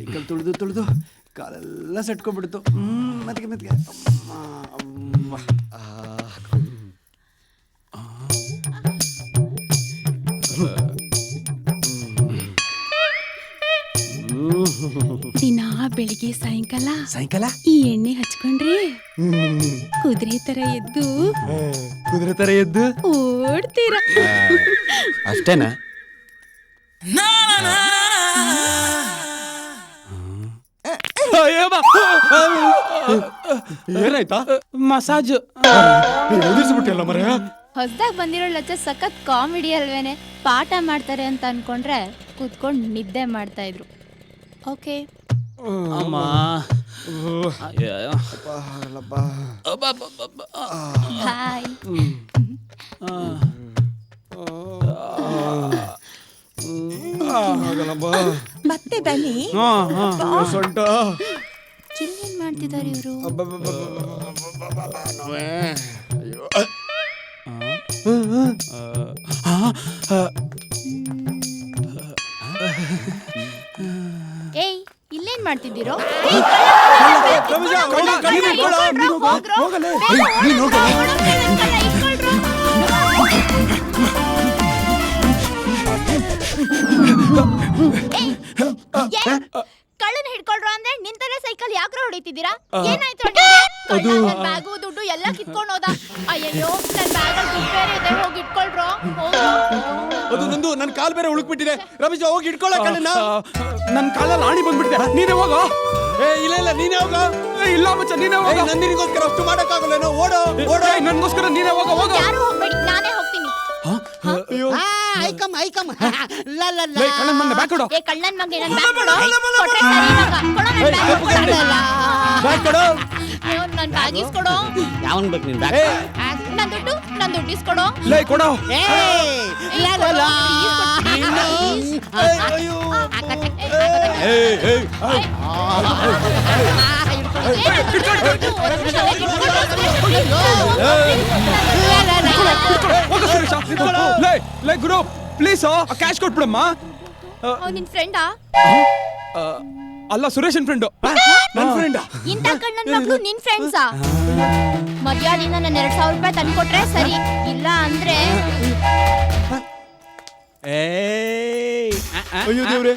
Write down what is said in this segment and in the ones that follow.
Cycle ತುಳಿದು ಕಾಲೆಲ್ಲ ಸೆಟ್ಕೊಂಡ್ಬಿಡ್ತು. ಮೆತ್ಗೆ ದಿನಾ ಬೆಳಿಗ್ಗೆ ಸಾಯಂಕಾಲ ಈ ಎಣ್ಣೆ ಹಚ್ಕೊಂಡ್ರೆ ಕುದುರೆ ತರ ಎದ್ದು ಓಡ್ತೀರಾ. ಅಷ್ಟೇನಾ? ಏನಾಯ್ತಾ? ಮಸಾಜ್ ಎದುರಿಸ್ಬಿಟ್ಟಿಲ್ಲ ಮರ. ಹೊಸದಾಗಿ ಬಂದಿರೋ ಲಚ್ಚ ಸಖತ್ ಕಾಮಿಡಿ ಅಲ್ವೇನೆ. ಪಾಠ ಮಾಡ್ತಾರೆ ಅಂತ ಅನ್ಕೊಂಡ್ರೆ ಕೂತ್ಕೊಂಡು ನಿದ್ದೆ ಮಾಡ್ತಾ ಇದ್ರು. ಓಕೆ ಅಮ್ಮ ಹಾಯ್. ಮತ್ತೆ ಬನ್ನಿ. ಸೊಂಟ ಏನ್ ಮಾಡ್ತಿದ್ದಾರೆ ಇವರು? ಏಯ್ ಇಲ್ಲೇನ್ ಮಾಡ್ತಿದ್ದೀರೋ? ಕಳ್ಳನ ಹಿಡ್ಕೊಳ್ರು ಅಂದ್ರೆ ನಿಂತಲ್ಲೇ ಸೈಕಲ್ ಯಾಕ್ರೋ ಹೊಡಿತಿದ್ದೀರಾ? ಏನಾಯ್ತು? ನನ್ ಬ್ಯಾಗು ದುಡ್ಡು ಎಲ್ಲ ಕಿತ್ಕೊಂಡು ಹೋದ. ಅಯ್ಯೋ ನನ್ ಬ್ಯಾಗಲ್ಲಿ ದುಡ್ಡು ಬೇರೆ ಇದೆ, ಹೋಗಿ ಇಟ್ಕೊಳ್ರು. ಅದು ನಂದು, ನನ್ ಕಾಲ್ ಬೇರೆ ಉಳುಕ್ಬಿಟ್ಟಿದೆ. ರಮೇಶ ಹೋಗಿ ಇಟ್ಕೊಳ್ಳ ಕಣ್ಣನ್ನ. ನನ್ ಕಾಲಲ್ಲಿ ಆಣಿ ಬಂದ್ಬಿಟ್ಟಿದೆ. ನೀನೇ ಹೋಗೋ. ಇಲ್ಲ ನೀನೇ ಹೋಗ. ಇಲ್ಲ ಮಚ್ಚ, ನೀನೇ ಹೋಗ. ನಂದಿನಿಗೋಸ್ಕರ ಅಷ್ಟು ಮಾಡಕ್ಕಾಗಲ್ಲೇನೋ. ಓಡೋ ನನ್ಗೋಸ್ಕರ ನೀನೇ ಹೋಗ. ಯಾರು ಹೋಗ್ಬೇಡಿ, ನಾನೇ ಹೋಗ್ತೀನಿ. ಕಳ್ಳನ್ ಮನೆ ಬ್ಯಾಗ್ ಕೊಡು. ಏ ಕಳ್ಳನ್ ಮಗ, ನನ್ ಬ್ಯಾಗ್ ಕೊಡು. ಕೊಟ್ರೆ ಸರಿ ಮಗ. ಕೊಡು ನನ್ ಬ್ಯಾಗ್ ಕೊಡು. ಅಯ್ಯೋ ನನ್ ಬ್ಯಾಗ್ ಇಸ್ಕೊಡು. ಯಾವನ್ ಬೇಕು ನಿನ್ ಬ್ಯಾಗ್? ನನ್ ದುಡ್ಡು ಇಸ್ಕೊಡು. ಲೇ ಕೊಡು. ಲೇ ಗುರು ಪ್ಲೀಸ್ ಕ್ಯಾಶ್ ಕೊಟ್ಬಿಡಮ್ಮ. ನಿನ್ ಫ್ರೆಂಡಾ? ಅಲ್ಲ, ಸುರೇಶನ್ ಫ್ರೆಂಡು. ನನ್ ಫ್ರೆಂಡ್. ಇಂತ ಕಣ್ಣನ್ ಮಕ್ಳು ನಿನ್ ಫ್ರೆಂಡ್ಸಾ? ಮರ್ಯಾದಿಂದ ನನ್ನ 2000 ರೂಪಾಯಿ ತಂದ್ಕೊಟ್ರೆ ಸರಿ, ಇಲ್ಲ ಅಂದ್ರೆ ಅಯ್ಯೋ ದೇವ್ರೆ,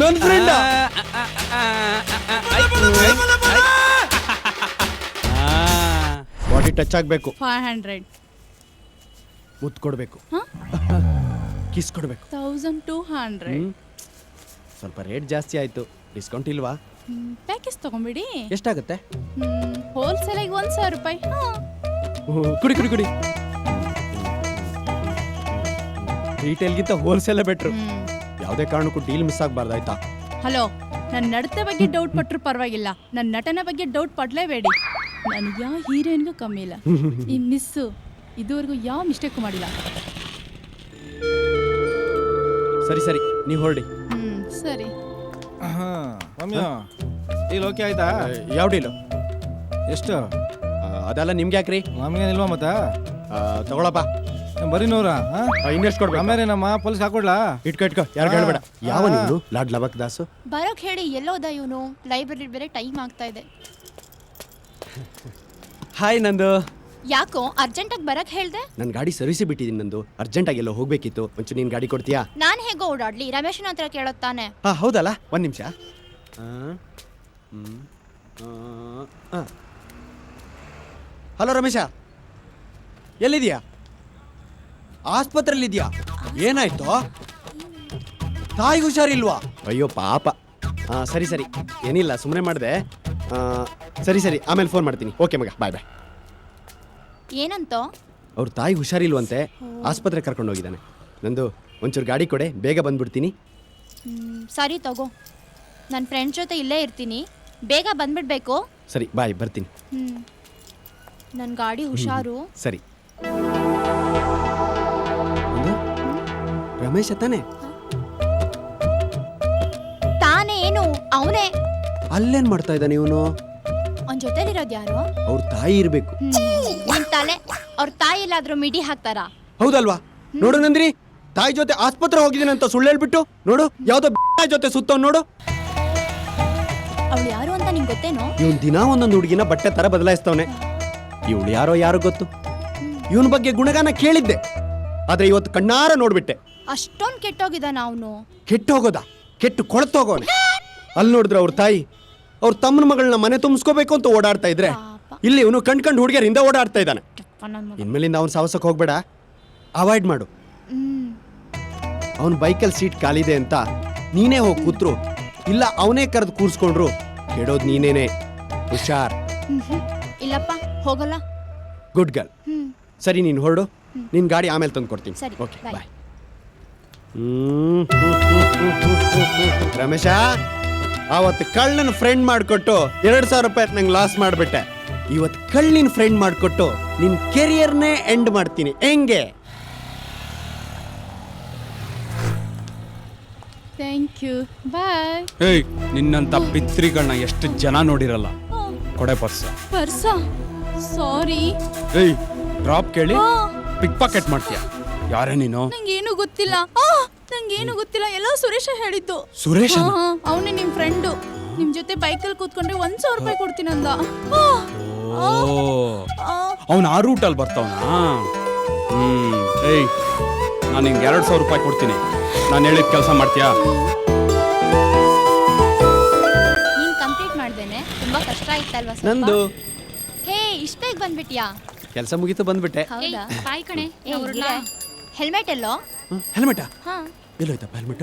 ನನ್ ಫ್ರೆಂಡ್. ಬಾಡಿ ಟಚ್ ಆಗ್ಬೇಕು. 500 ಮುತ್ತು ಕೊಡ್ಬೇಕು, ಕಿಸ್ ಕೊಡ್ಬೇಕು. 1200 ಸ್ವಲ್ಪ ರೇಟ್ ಜಾಸ್ತಿ ಆಯ್ತು, ಡಿಸ್ಕೌಂಟ್ ಇಲ್ವಾ? ಪ್ಯಾಕೇಜ್ ತಗೊಂಬಿಡಿ. ಎಷ್ಟಾಗುತ್ತೆ? ಹೋಲ್ಸೇಲಿಗೆ 1000 ರೂಪಾಯಿ. ಕುಡಿ. ರೀಟೇಲ್ಗಿಂತ ಹೋಲ್ಸೇಲೇ ಬೆಟ್ರು. ಯಾವುದೇ ಕಾರಣಕ್ಕೂ ಡೀಲ್ ಮಿಸ್ ಆಗ್ಬಾರ್ದಾಯ್ತಾ? ಹಲೋ, ನನ್ನ ನಡತೆ ಬಗ್ಗೆ ಡೌಟ್ ಪಟ್ರು ಪರವಾಗಿಲ್ಲ, ನನ್ನ ನಟನ ಬಗ್ಗೆ ಡೌಟ್ ಪಡ್ಲೇಬೇಡಿ. ನನಗೆ ಯಾವ ಹೀರೋಯಿನ್ಗೂ ಕಮ್ಮಿ ಇಲ್ಲ. ಈ ಮಿಸ್ಸು ಇದುವರೆಗೂ ಯಾವ ಮಿಸ್ಟೇಕ್ ಮಾಡಿಲ್ಲ. ಸರಿ ನೀವು ಹೊರಡಿ. ಸರಿ. ಡೀಲ್ ಓಕೆ ಆಯ್ತಾ? ಯಾವ ಡೀಲು? ಎಷ್ಟು? ಅದೆಲ್ಲ ನಿಮ್ಗೆ ಯಾಕ್ರಿ? ನಮ್ಗೇನಿಲ್ವಾ ಮತ್ತ? ತಗೊಳಪ್ಪ. ಬರೀ 100. ಇನ್ನೆಷ್ಟು ಕೊಡ್ಬೇಕು? ಆಮೇಲೆ ನಮ್ಮ ಪೊಲೀಸ್ ಹಾಕೊಡ್ಲಾ? ಇಟ್ಕೊ ಯಾರು ಹೇಳ್ಬೇಡ. ಯಾವ ನೀವು ಲಾಡ್ ಲಬಕ್ ದಾಸು? ಬರೋಕ್ ಹೇಳಿ. ಎಲ್ಲೋದ ಇವನು? ಲೈಬ್ರರಿ ಬೇರೆ ಟೈಮ್ ಆಗ್ತಾ ಇದೆ. ಹಾಯ್ ನಂದು. ಯಾಕೋ ಅರ್ಜೆಂಟಾಗಿ ಬರಕ್ ಹೇಳ್ದೆ? ನನ್ನ ಗಾಡಿ ಸರ್ವಿಸಿ ಬಿಟ್ಟಿದ್ದೀನಿ ನಂದು, ಅರ್ಜೆಂಟಾಗಿ ಎಲ್ಲೋ ಹೋಗ್ಬೇಕಿತ್ತು. ಒಂಚೂರು ನೀನು ಗಾಡಿ ಕೊಡ್ತೀಯಾ? ನಾನು ಹೇಗೋ ಓಡಾಡ್ಲಿ? ರಮೇಶನ ಹತ್ರ ಕೇಳತ್ತಾನೆ. ಹೌದಲ್ಲ, ಒಂದು ನಿಮಿಷ. ಹಲೋ ರಮೇಶ, ಎಲ್ಲಿದ್ಯಾ? ಆಸ್ಪತ್ರೆಯಲ್ಲಿದ್ಯಾ? ಏನಾಯ್ತು? ತಾಯಿ ಹುಷಾರಿಲ್ವಾ? ಅಯ್ಯೋ ಪಾಪ. ಸರಿ ಏನಿಲ್ಲ, ಸುಮ್ಮನೆ ಮಾಡಿದೆ. ಸರಿ ಆಮೇಲೆ ಫೋನ್ ಮಾಡ್ತೀನಿ. ಓಕೆ ಮಗ, ಬಾಯ್. ಏನಂತ? ಅವ್ರ ತಾಯಿ ಹುಷಾರಿಲ್ವಂತೆ, ಆಸ್ಪತ್ರೆ ಕರ್ಕೊಂಡು ಹೋಗಿದ್ದಾನೆ. ನಂದು ಒಂಚೂರು ಗಾಡಿ ಕೊಡೆ, ಬೇಗ ಬಂದ್ಬಿಡ್ತೀನಿ. ಸರಿ ತಗೋ, ನನ್ನ ಫ್ರೆಂಡ್ ಜೊತೆ ಇಲ್ಲೇ ಇರ್ತೀನಿ, ಬೇಗ ಬಂದ್ಬಿಡ್ಬೇಕು. ಸರಿ ಬಾಯ್, ಬರ್ತೀನಿ. ನನ್ನ ಗಾಡಿ ಹುಷಾರು. ಸರಿ. ರಮೇಶ ತಾನೆ? ತಾನೇ ಏನು? ಅವನೇ. ಅಲ್ಲೇನ್ ಮಾಡ್ತಾ ಇದ್ದಾನೆ ಇವನು? ಅವನ ಜೊತೆಲಿರೋದು ಯಾರು? ಅವ್ರ ತಾಯಿ ಇರ್ಬೇಕು. ನಿನ್ ತಲೆ, ಅವ್ರ ತಾಯಿ ಎಲ್ಲಾದ್ರೂ ಮಿಡಿ ಹಾಕ್ತಾರಾ? ಹೌದಲ್ವಾ? ನೋಡು ನಂದ್ರಿ, ತಾಯಿ ಜೊತೆ ಆಸ್ಪತ್ರೆ ಹೋಗಿದ್ದೀನಿ ಅಂತ ಸುಳ್ಳು ಹೇಳ್ಬಿಟ್ಟು ನೋಡು, ಯಾವ್ದೋ ಜೊತೆ ಸುತ್ತವ್ ನೋಡು. ಅವಳು ಯಾರು ಅಂತ ನಿಂಗೆ ಗೊತ್ತೇನೋ? ಇವನ್ ದಿನ ಒಂದೊಂದು ಹುಡುಗಿನ ಬಟ್ಟೆ ತರ ಬದಲಾಯಿಸ್ತವನೆ. ಇವಳು ಯಾರೋ ಗೊತ್ತು. ಇವನ್ ಬಗ್ಗೆ ಗುಣಗಾನ ಕೇಳಿದ್ದೆ, ಆದ್ರೆ ಇವತ್ತು ಕಣ್ಣಾರ ನೋಡ್ಬಿಟ್ಟೆ. ಅಷ್ಟೊಂದು ಕೆಟ್ಟೋಗಿದ್ದಾನ ಅವನು? ಕೆಟ್ಟು ಹೋಗೋದ? ಕೆಟ್ಟು ಕೊಳತೋಗೋನೆ. ಅಲ್ಲಿ ನೋಡಿದ್ರೆ ಅವ್ರ ತಾಯಿ ಅವ್ರ ತಮ್ಮನ ಮಗಳನ್ನ ಮನೆ ತುಂಬಿಸ್ಕೋಬೇಕು ಅಂತ ಓಡಾಡ್ತಾ ಇದ್ರೆ, ಇಲ್ಲಿ ಇವನು ಕಣ್ಕಂಡು ಹುಡುಗಿಯರಿಂದ ಓಡಾಡ್ತಾ ಇದ್ದಾನೆ. ಇನ್ಮೇಲಿಂದ ಅವ್ನ ಸಾಹಸಕ್ಕೆ ಹೋಗ್ಬೇಡ, ಅವಾಯ್ಡ್ ಮಾಡು. ಅವನ ಬೈಕಲ್ಲಿ ಸೀಟ್ ಖಾಲಿದೆ ಅಂತ ನೀನೇ ಹೋಗಿ ಕೂತ್ರು, ಇಲ್ಲ ಅವನೇ ಕರೆದು ಕೂರ್ಸ್ಕೊಂಡ್ರು, ಕೆಡೋದು ನೀನೇನೆ. ಹುಷಾರ್. ಇಲ್ಲಪ್ಪ, ಹೋಗಲ್ಲ. Good girl. ಸರಿ, ನೀನು ಹೊರಡು. ನಿನ್ ಗಾಡಿ ಆಮೇಲೆ ತಂದು ಕೊಡ್ತೀನಿ. ಸರಿ, ಓಕೆ, bye. ಬಾಯ್. ರಮೇಶ, ಅವತ್ತು ಕಳ್ಳನ ಫ್ರೆಂಡ್ ಮಾಡಿಕೊಟ್ಟು 2,000 ರೂಪಾಯಿ ನಂಗೆ ಲಾಸ್ ಮಾಡಿಬಿಟ್ಟೆ. ಇವತ್ತು ಕಳ್ಳಿನ ಫ್ರೆಂಡ್ ಮಾಡಿಕೊಟ್ಟು ನಿನ್ ಕೆರಿಯರ್ನೇ ಎಂಡ್ ಮಾಡ್ತೀನಿ. ಹೆಂಗೆ? ಥ್ಯಾಂಕ್ ಯು, ಬಾಯ್. ಏಯ್, ನಿನ್ನಂತ ಪಿತ್ರಿಗಳನ್ನ ಎಷ್ಟು ಜನ ನೋಡಿರಲ್ಲ. ಕೊಡೆ ಪರ್ಸ್. ಪರ್ಸ? ಸಾರಿ. ಏಯ್, ಡ್ರಾಪ್ ಕೇಳಿ ಪಿಕ್ ಪಾಕೆಟ್ ಮಾಡ್ತೀಯ? ಯಾರೇ ನೀನು? ನಂಗೇನು ಗೊತ್ತಿಲ್ಲ. ನಂಗೇನು ಗೊತ್ತಿಲ್ಲ, ಎಲ್ಲ ಸುರೇಶ ಹೇಳಿದ್ದು. ಸುರೇಶ್? ಅವನೇ ನಿಮ್ ಫ್ರೆಂಡು. ನಿಮ್ ಜೊತೆ ಬೈಕಲ್ಲಿ ಕೂತ್ಕೊಂಡ್ರೆ 1,000 ರೂಪಾಯಿ ಕೊಡ್ತೀನಂದ. ಅವನು ಆ ರೂಟಲ್ಲಿ ಬರ್ತಾವನಾ? ಏಯ್, ನಾನು ನಿಂಗೆ 2,000 ರೂಪಾಯಿ ಕೊಡ್ತೀನಿ. ನಾನು ಹೇಳಿದ ಕೆಲಸ ಮಾಡ್ತೀಯಾ? ನೀನ್ ಕಂಪ್ಲೀಟ್ ಮಾಡ್ದೇನೆ? ತುಂಬಾ ಕಷ್ಟ ಆಯ್ತಲ್ವಾ ಸ್ವಲ್ಪ? ನಂದು ಹೇ, ಇಷ್ಟ ಬೇಗ ಬಂದ್ಬಿಟ್ಯಾ? ಕೆಲಸ ಮುಗೀತು, ಬಂದ್ಬಿಟ್ಟೆ. ಹೌದಾ? ಬಾಯ್ ಕಣೆ. ಹೆಲ್ಮೆಟ್ ಎಲ್ಲೋ? ಹೆಲ್ಮೆಟಾ? ಹಾ, ಎಲ್ಲೋಯ್ತಪ್ಪ ಹೆಲ್ಮೆಟ್?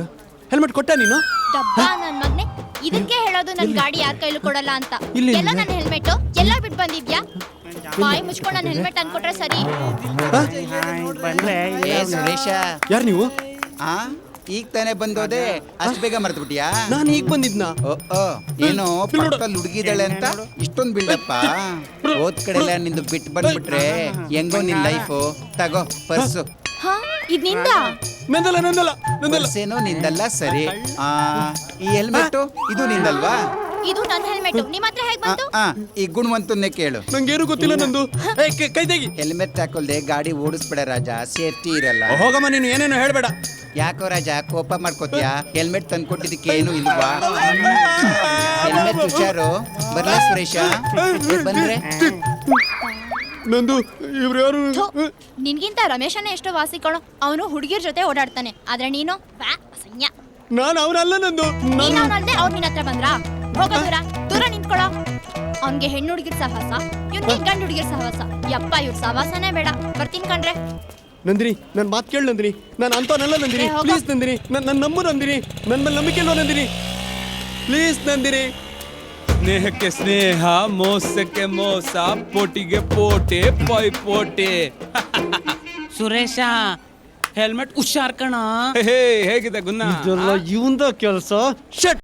ಹೆಲ್ಮೆಟ್ ಕೊಟ್ಟ ನೀನು? ಡಬ್ಬ ನನ್ ಮಗ್ನೆ. ಇದಕ್ಕೆ ಹೇಳೋದು ನನ್ ಗಾಡಿ ಯಾರ ಕೈಲೂ ಕೊಡಲ್ಲ ಅಂತ. ಇಲ್ಲಿ ಎಲ್ಲ ನನ್ನ ಹೆಲ್ಮೆಟ್ ಎಲ್ಲ ಬಿಟ್ಟು ಬಂದಿದ್ಯಾ? ಬಾಯಿ ಮುಚ್ಕೊಂಡು ನನ್ನ ಹೆಲ್ಮೆಟ್ ಅನ್ಕೊಟ್ರೆ ಸರಿ. ಸುರೇಶ, ಯಾರು ನೀವು? ಆ ಈಗ ತಾನೇ ಬಂದೋದೆ, ಅಷ್ಟು ಬೇಗ ಮರ್ತು ಬಿಟ್ಟಿಯಾ? ನಾನು ಈಗ ಬಂದಿದ್ನಾ? ಏನೋ ಪಕ್ಕದಲ್ಲಿ ಹುಡುಗಿದಾಳೆ ಅಂತ ಇಷ್ಟೊಂದು ಬಿಲ್ಡಪ್ಪ. ಹೋದ್ ಕಡೆ ಎಲ್ಲ ನಿಂದು ಬಿಟ್ಟು ಬಂದ್ಬಿಟ್ರೆ ಹೆಂಗೋ ನಿನ್ ಲೈಫು. ತಗೋ ಪರ್ಸು. ಹಾ, ಇದ್ ನಿಂದ? ನಂದಲ್ಲ. ಪರ್ಸೇನೋ ನಿಂದಲ್ಲ, ಸರಿ. ಈ ಹೆಲ್ಮೆಟ್ ಇದು ನಿಂದಲ್ವಾ? ಇದು ನನ್ನ ಹೆಲ್ಮೆಟ್. ನಿಮ್ಮ ಹತ್ರ ಹೇಗ್ ಬಂತು? ಈ ಗುಣವಂತನ್ನೇ ಕೇಳು. ನಂಗೇನು ಗೊತ್ತಿಲ್ಲ ನಂದು. ಕೈ ತೆಗಿ. ಹೆಲ್ಮೆಟ್ ಹಾಕೊಳ್ದೆ ಗಾಡಿ ಓಡಿಸ್ಬೇಡ ರಾಜ, ಸೇಫ್ಟಿ ಇರಲ್ಲ. ಹೋಗಮ್ಮ, ನೀನು ಏನೇನು ಹೇಳ್ಬೇಡ. ಯಾಕೋ ರಾಜ ಕೋಪ ಮಾಡ್ಕೋತೀಯಾ? ಹೆಲ್ಮೆಟ್ ತಂದು ಕೊಟ್ಟಿದ್ದಕ್ಕೆ ಏನು ಇಲ್ವಾ? ಹೆಲ್ಮೆಟ್ ಹುಷಾರು. ಬರ್ಲಾ ಸುರೇಶ? ಬಂದ್ರೆ ನಂದು ಇವ್ರು ಯಾರು? ಥು, ನಿನ್ಗಿಂತ ರಮೇಶನೇ ಎಷ್ಟೋ ವಾಸಿಕೊಳೋ. ಅವನು ಹುಡುಗಿರ್ ಜೊತೆ ಓಡಾಡ್ತಾನೆ, ಆದ್ರೆ ನೀನು ಅಸಹ್ಯ. ನಾನು ಅವನಲ್ಲ. ನಂದು ನೀನ್ ಅವನಲ್ದೆ ಅವ್ರು ನಿನ್ನ ಹತ್ರ ಬಂದ್ರಾ? ಹೋಗೋ ದೂರ ನಿಂತ್ಕೊಳ್ಳೋ. ಅವ್ನ್ಗೆ ಹೆಣ್ಣು ಹುಡುಗಿರ್ ಸಹವಾಸ, ಇವ್ನಿಗೆ ಗಂಡು ಹುಡುಗಿರ್ ಸಹವಾಸ. ಯಪ್ಪ, ಇವ್ರ ಸಹವಾಸನೇ ಬೇಡ. ಬರ್ತೀನಿ ಕಣ್ರೆ. ನಂದಿನಿ, ನನ್ನ ಮಾತು ಕೇಳು ನಂದಿನಿ. ನಾನು ಅಂತವನಲ್ಲ ನಂದಿನಿ. ಹೋಗು. ಪ್ಲೀಸ್ ನಂದಿನಿ, ನನ್ನ ನಂಬು ನಂದಿನಿ. ನನ್ನ ಮೇಲೆ ನಂಬಿಕೆ ಇಲ್ವಾ ನಂದಿನಿ? ಪ್ಲೀಸ್ ನಂದಿನಿ. ಸ್ನೇಹಕ್ಕೆ ಸ್ನೇಹ, ಮೋಸಕ್ಕೆ ಮೋಸ, ಪೋಟಿಗೆ ಪೋಟೆ, ಪೋಟೆ. ಸುರೇಶ, ಹೆಲ್ಮೆಟ್ ಹುಷಾರ್ ಕಣ. ಹೇ, ಹೇಗಿದೆ ಗುನ್ನ? ಇದೆಲ್ಲ ಇವಂದ ಕೆಲಸ. ಶಟ್.